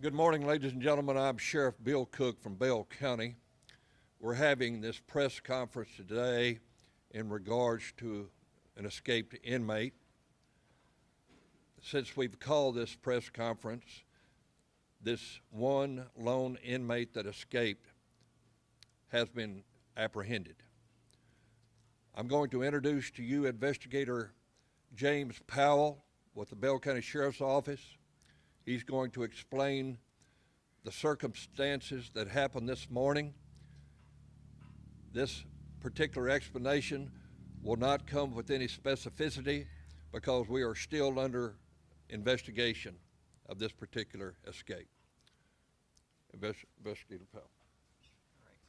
Good morning, ladies and gentlemen. I'm Sheriff Bill Cook from Bell County. We're having this press conference today in regards to an escaped inmate. Since we've called this press conference, this one lone inmate that escaped has been apprehended. I'm going to introduce to you Investigator James Powell with the Bell County Sheriff's Office. He's going to explain the circumstances that happened this morning. This particular explanation will not come with any specificity because we are still under investigation of this particular escape. Investigator Powell. All right.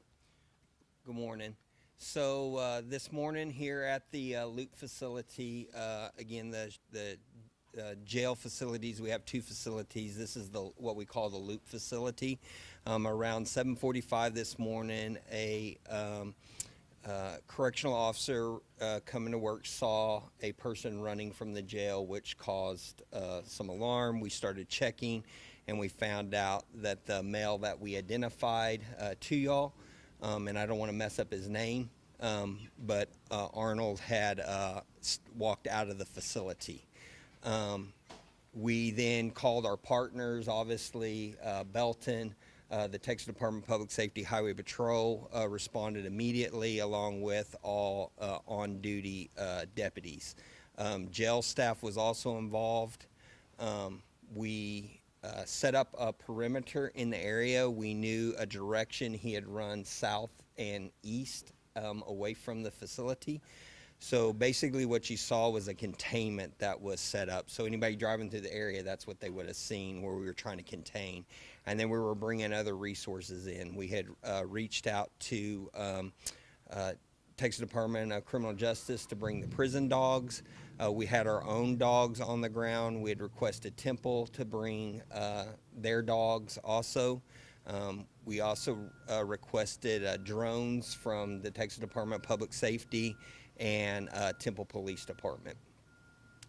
Good morning. So this morning here at the Loop facility, again, the jail facilities, we have two facilities. This is what we call the Loop facility. Around 7:45 this morning, a correctional officer coming to work saw a person running from the jail, which caused some alarm. We started checking, and we found out that the male that we identified to y'all, and I don't want to mess up his name, but Arnold had walked out of the facility. We then called our partners, obviously, Belton, the Texas Department of Public Safety Highway Patrol responded immediately, along with all on-duty deputies. Jail staff was also involved. We set up a perimeter in the area. We knew a direction he had run south and east away from the facility. So basically what you saw was a containment that was set up. So anybody driving through the area, that's what they would have seen, where we were trying to contain. And then we were bringing other resources in. We had reached out to Texas Department of Criminal Justice to bring the prison dogs. We had our own dogs on the ground. We had requested Temple to bring their dogs also. We also requested drones from the Texas Department of Public Safety and Temple Police Department.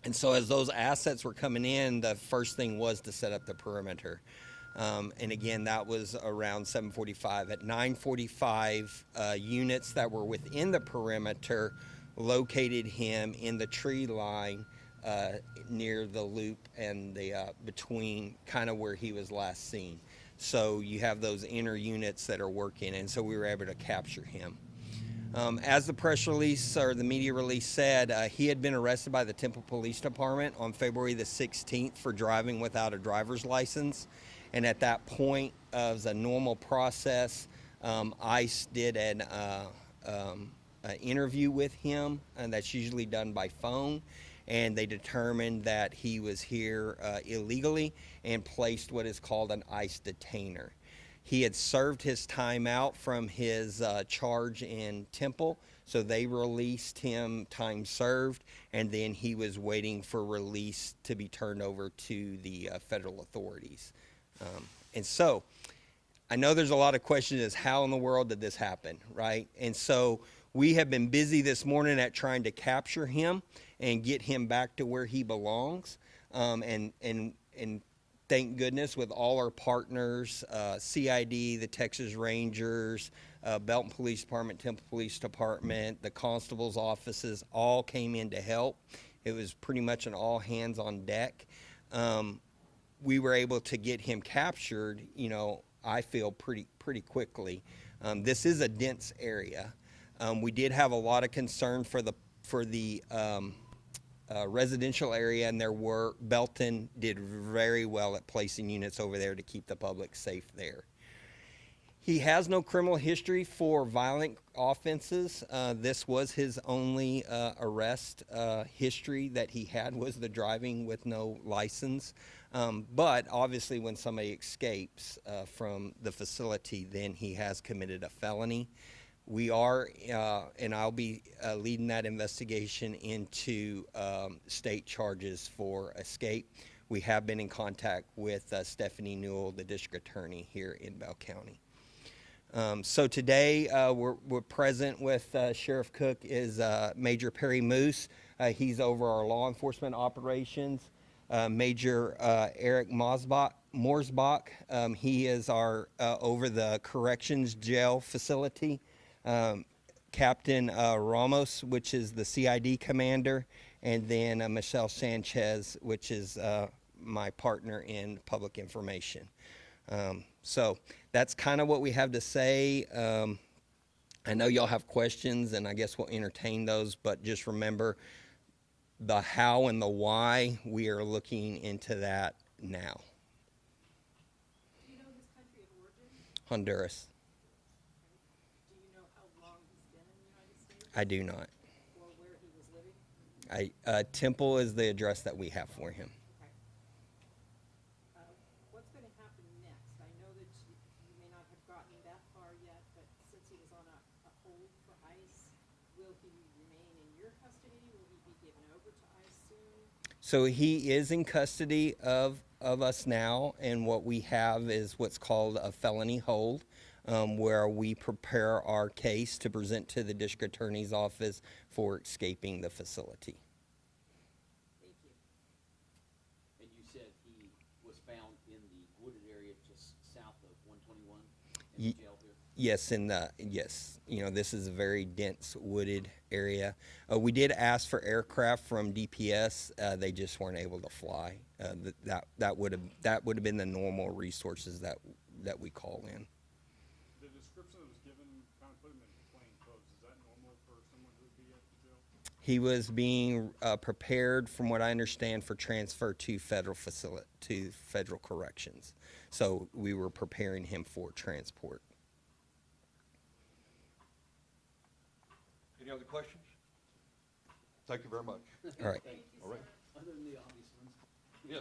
And so as those assets were coming in, the first thing was to set up the perimeter. And again, that was around 7:45. At 9:45, units that were within the perimeter located him in the tree line near the loop and the between kind of where he was last seen. So you have those inner units that are working, and so we were able to capture him. As the press release or the media release said, he had been arrested by the Temple Police Department on February the 16th for driving without a driver's license. And at that point, as a normal process, ICE did an interview with him, and that's usually done by phone. And they determined that he was here illegally and placed what is called an ICE detainer. He had served his time out from his charge in Temple, so they released him, time served, and then he was waiting for release to be turned over to the federal authorities. And so I know there's a lot of questions as how in the world did this happen, right? And so we have been busy this morning at trying to capture him and get him back to where he belongs, and thank goodness with all our partners, CID, the Texas Rangers, Belton Police Department, Temple Police Department, the constables' offices all came in to help. It was pretty much an all hands on deck. We were able to get him captured, I feel pretty quickly. This is a dense area. We did have a lot of concern for the residential area, and Belton did very well at placing units over there to keep the public safe there. He has no criminal history for violent offenses. This was his only arrest history that he had, was the driving with no license. But obviously when somebody escapes from the facility, then he has committed a felony. We are, and I'll be leading that investigation into state charges for escape. We have been in contact with Stephanie Newell, the district attorney here in Bell County. So today we're present with Sheriff Cook is Major Perry Moose. He's over our law enforcement operations. Major Eric Morsbach. He is our over the corrections jail facility. Captain Ramos, which is the CID commander, and then Michelle Sanchez, which is my partner in public information. So that's kind of what we have to say. I know y'all have questions, and I guess we'll entertain those, but just remember the how and the why, we are looking into that now. Do you know his country of origin? Honduras. Do you know how long he's been in the United States? I do not. Or where he was living? Temple is the address that we have for him. Okay. What's going to happen next? I know that you may not have gotten that far yet, but since he was on a hold for ICE, will he remain in your custody? Will he be given over to ICE soon? So he is in custody of us now, and what we have is what's called a felony hold, where we prepare our case to present to the district attorney's office for escaping the facility. Thank you. And you said he was found in the wooded area just south of 121 in the jail here? Yes, this is a very dense wooded area. We did ask for aircraft from DPS. They just weren't able to fly. That would have been the normal resources that we call in. The description that was given kind of put him in plain clothes. Is that normal for someone who would be at the jail? He was being prepared, from what I understand, for transfer to federal corrections. So we were preparing him for transport. Any other questions? Thank you very much. All right. All right. Other than the obvious ones. Yes.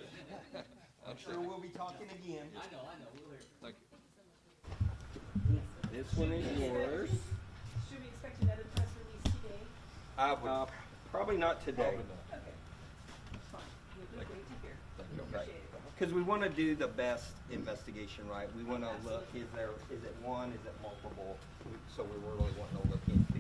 I'm sure. we'll be talking again. I know, we'll hear. Thank you. This one is yours. Should we expect another press release today? Probably not today. Probably not. Okay. That's fine. We'll just wait to hear. Thank you. Appreciate it. Because we want to do the best investigation, right? We want to look, is it one, is it multiple? So we really want to look into